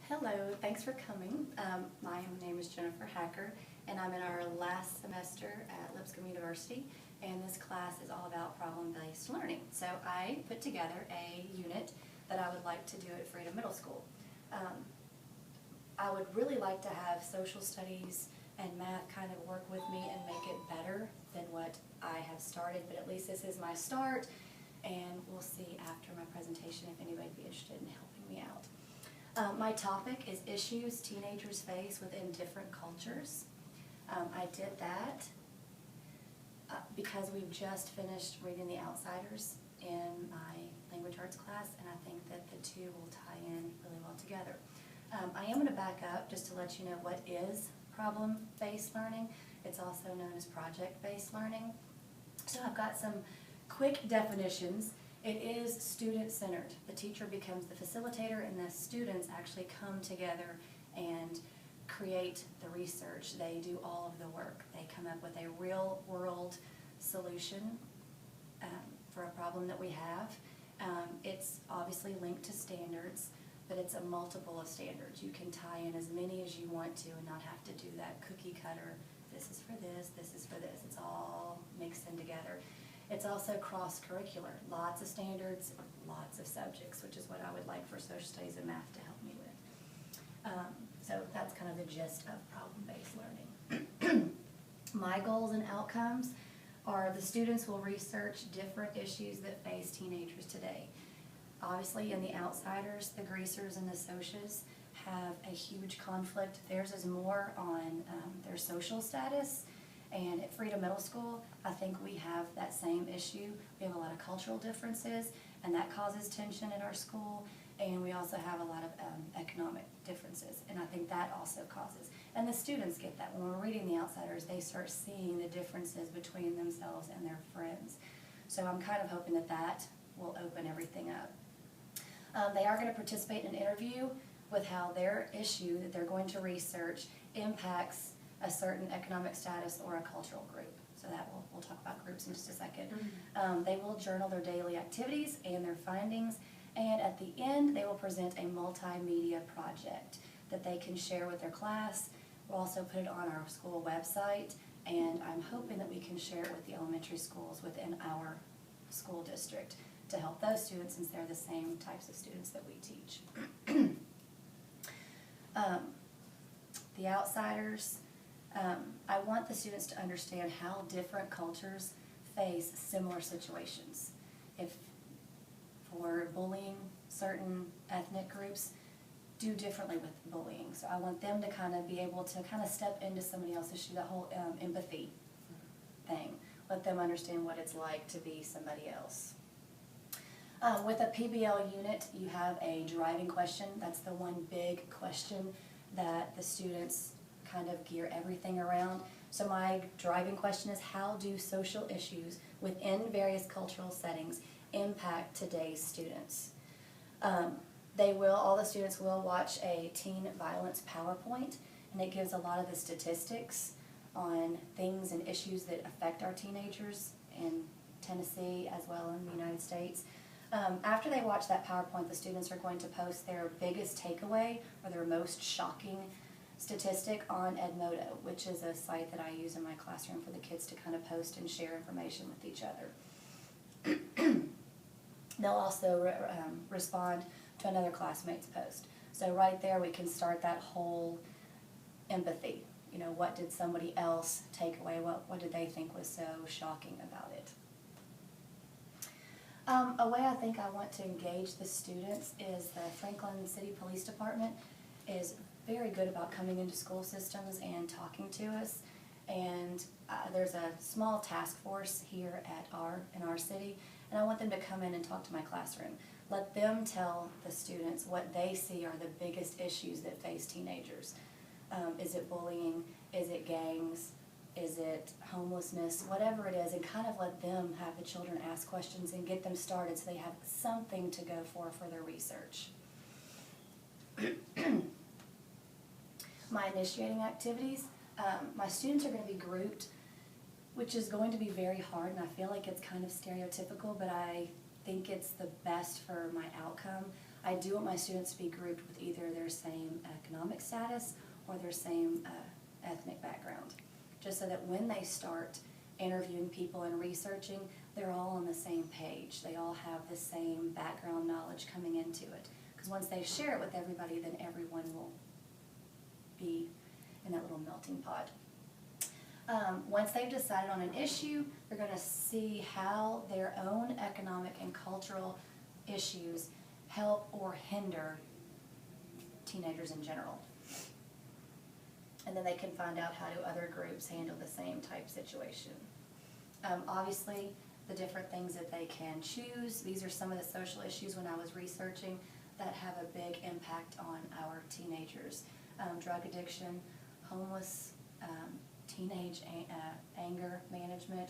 Hello, thanks for coming. My name is Jennifer Hacker, and I'm in our last semester at Lipscomb University, and this class is all about problem-based learning. So I put together a unit that I would like to do at Freedom Middle School. I would really like to have social studies and math kind of work with me and make it better than what I have started, but at least this is my start, and we'll see after my presentation if anybody would be interested in helping me out. My topic is issues teenagers face within different cultures. I did that because we've just finished reading The Outsiders in my language arts class, and I think that the two will tie in really well together. I am going to back up just to let you know what is problem-based learning. It's also known as project-based learning. So I've got some quick definitions. It is student-centered. The teacher becomes the facilitator, and the students actually come together and create the research. They do all of the work. They come up with a real-world solution for a problem that we have. It's obviously linked to standards, but it's a multiple of standards. You can tie in as many as you want to and not have to do that cookie cutter, this is for this is for this. It's all mixed in together. It's also cross-curricular, lots of standards, lots of subjects, which is what I would like for social studies and math to help me with. So that's kind of the gist of problem-based learning. My goals and outcomes are the students will research different issues that face teenagers today. Obviously, in The Outsiders, the greasers and the socias have a huge conflict. Theirs is more on their social status. And at Freedom Middle School, I think we have that same issue. We have a lot of cultural differences, and that causes tension in our school. And we also have a lot of economic differences, and I think that also causes. And the students get that. When we're reading The Outsiders, they start seeing the differences between themselves and their friends. So I'm kind of hoping that that will open everything up. They are going to participate in an interview with how their issue that they're going to research impacts a certain economic status or a cultural group. So that we'll talk about groups in just a second. They will journal their daily activities and their findings, and at the end they will present a multimedia project that they can share with their class. We'll also put it on our school website, and I'm hoping that we can share it with the elementary schools within our school district to help those students, since they're the same types of students that we teach. The Outsiders, I want the students to understand how different cultures face similar situations. If for bullying, certain ethnic groups do differently with bullying. So I want them to kind of be able to kind of step into somebody else's shoe, that whole empathy thing. Let them understand what it's like to be somebody else. With a PBL unit, you have a driving question. That's the one big question that the students kind of gear everything around. So my driving question is, how do social issues within various cultural settings impact today's students? All the students will watch a teen violence PowerPoint, and it gives a lot of the statistics on things and issues that affect our teenagers in Tennessee as well in the United States. After they watch that PowerPoint, the students are going to post their biggest takeaway or their most shocking statistic on Edmodo, which is a site that I use in my classroom for the kids to kind of post and share information with each other. They'll also respond to another classmate's post. So right there we can start that whole empathy. You know, what did somebody else take away? What did they think was so shocking about it? A way I think I want to engage the students is the Franklin City Police Department is very good about coming into school systems and talking to us. And there's a small task force here in our city, and I want them to come in and talk to my classroom. Let them tell the students what they see are the biggest issues that face teenagers. Is it bullying? Is it gangs? Is it homelessness? Whatever it is, and kind of let them have the children ask questions and get them started so they have something to go for their research. My initiating activities, my students are going to be grouped, which is going to be very hard, and I feel like it's kind of stereotypical, but I think it's the best for my outcome. I do want my students to be grouped with either their same economic status or their same ethnic background, just so that when they start interviewing people and researching, they're all on the same page. They all have the same background knowledge coming into it. Because once they share it with everybody, then everyone will be in that little melting pot. Once they've decided on an issue, they're going to see how their own economic and cultural issues help or hinder teenagers in general. And then they can find out how do other groups handle the same type situation. Obviously, the different things that they can choose. These are some of the social issues when I was researching that have a big impact on our teenagers. Drug addiction, homeless, teenage anger management,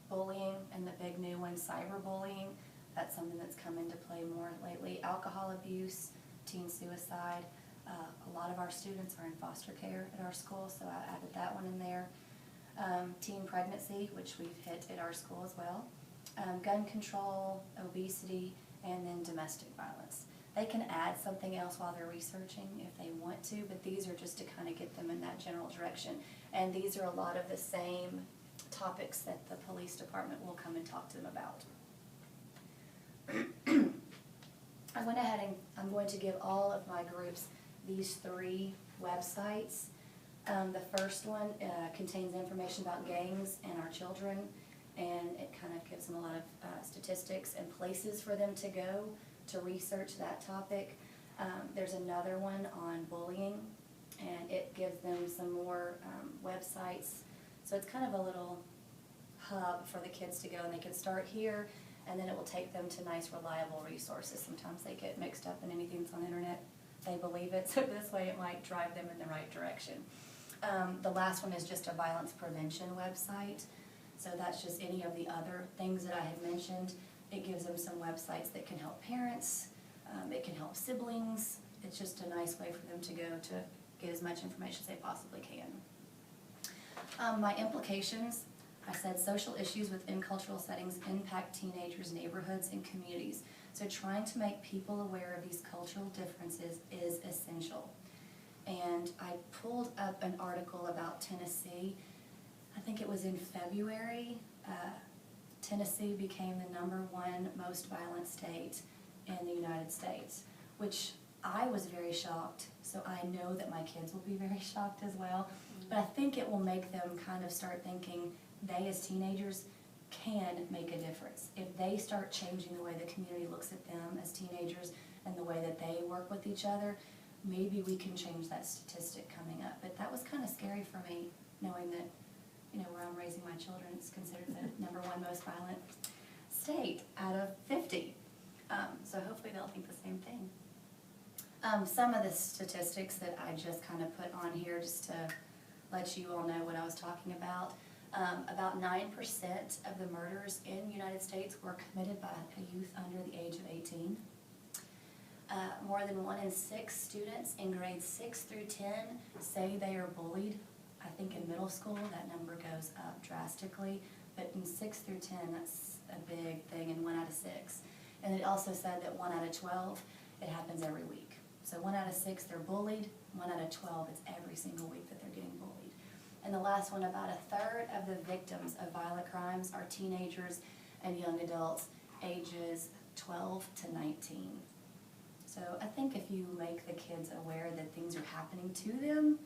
bullying, and the big new one, cyberbullying. That's something that's come into play more lately. Alcohol abuse, teen suicide. A lot of our students are in foster care at our school, so I added that one in there. Teen pregnancy, which we've hit at our school as well. Gun control, obesity, and then domestic violence. They can add something else while they're researching if they want to, but these are just to kind of get them in that general direction. And these are a lot of the same topics that the police department will come and talk to them about. I went ahead and I'm going to give all of my groups these 3 websites. The first one contains information about gangs and our children, and it kind of gives them a lot of statistics and places for them to go to research that topic. There's another one on bullying, and it gives them some more websites. So it's kind of a little hub for the kids to go, and they can start here, and then it will take them to nice, reliable resources. Sometimes they get mixed up in anything that's on the internet. They believe it, so this way it might drive them in the right direction. The last one is just a violence prevention website. So that's just any of the other things that I had mentioned. It gives them some websites that can help parents, it can help siblings. It's just a nice way for them to go to get as much information as they possibly can. My implications, I said social issues within cultural settings impact teenagers, neighborhoods, and communities. So trying to make people aware of these cultural differences is essential. And I pulled up an article about Tennessee. I think it was in February. Tennessee became the #1 most violent state in the United States, which I was very shocked. So I know that my kids will be very shocked as well. But I think it will make them kind of start thinking they as teenagers can make a difference. If they start changing the way the community looks at them as teenagers and the way that they work with each other, maybe we can change that statistic coming up. But that was kind of scary for me, knowing that, you know, where I'm raising my children, it's considered the #1 most violent state out of 50. So hopefully they'll think the same thing. Some of the statistics that I just kind of put on here just to let you all know what I was talking about. About 9% of the murders in the United States were committed by a youth under the age of 18. More than 1 in 6 students in grades 6 through 10 say they are bullied. I think in middle school that number goes up drastically, but in 6 through 10 that's a big thing, and 1 out of 6. And it also said that 1 out of 12, it happens every week. So 1 out of 6 they're bullied, 1 out of 12 it's every single week that they're getting bullied. And the last one, about 1/3 of the victims of violent crimes are teenagers and young adults ages 12 to 19. So I think if you make the kids aware that things are happening to them,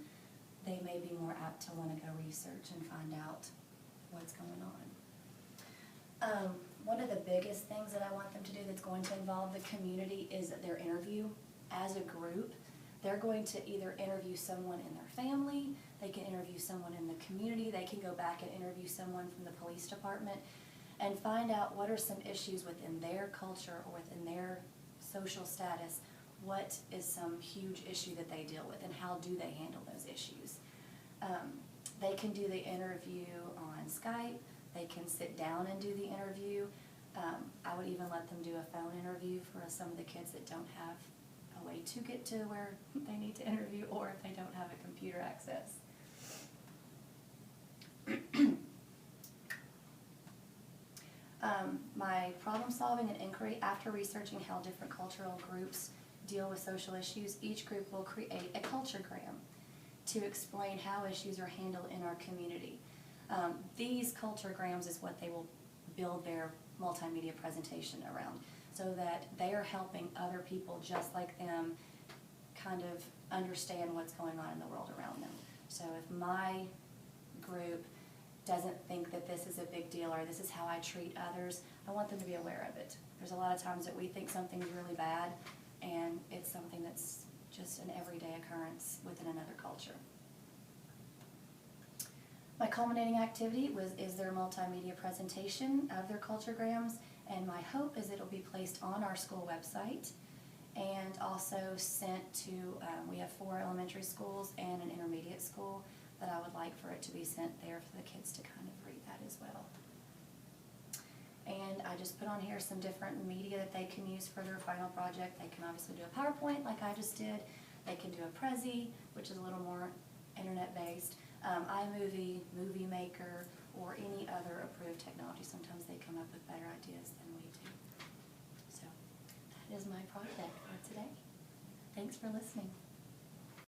they may be more apt to want to go research and find out what's going on. One of the biggest things that I want them to do that's going to involve the community is their interview. As a group, they're going to either interview someone in their family, they can interview someone in the community, they can go back and interview someone from the police department and find out what are some issues within their culture or within their social status. What is some huge issue that they deal with and how do they handle those issues? They can do the interview on Skype, they can sit down and do the interview. I would even let them do a phone interview for some of the kids that don't have a way to get to where they need to interview, or if they don't have a computer access. My problem solving and inquiry, after researching how different cultural groups deal with social issues, each group will create a culturegram to explain how issues are handled in our community. These culturegrams is what they will build their multimedia presentation around, so that they are helping other people just like them kind of understand what's going on in the world around them. So if my group doesn't think that this is a big deal or this is how I treat others, I want them to be aware of it. There's a lot of times that we think something's really bad, and it's something that's just an everyday occurrence within another culture. My culminating activity is their multimedia presentation of their culturegrams, and my hope is it'll be placed on our school website and also sent to, we have 4 elementary schools and an intermediate school, that I would like for it to be sent there for the kids to kind of read that as well. And I just put on here some different media that they can use for their final project. They can obviously do a PowerPoint like I just did. They can do a Prezi, which is a little more internet-based, iMovie, Movie Maker, or any other approved technology. Sometimes they come up with better ideas than we do. So that is my project for today. Thanks for listening.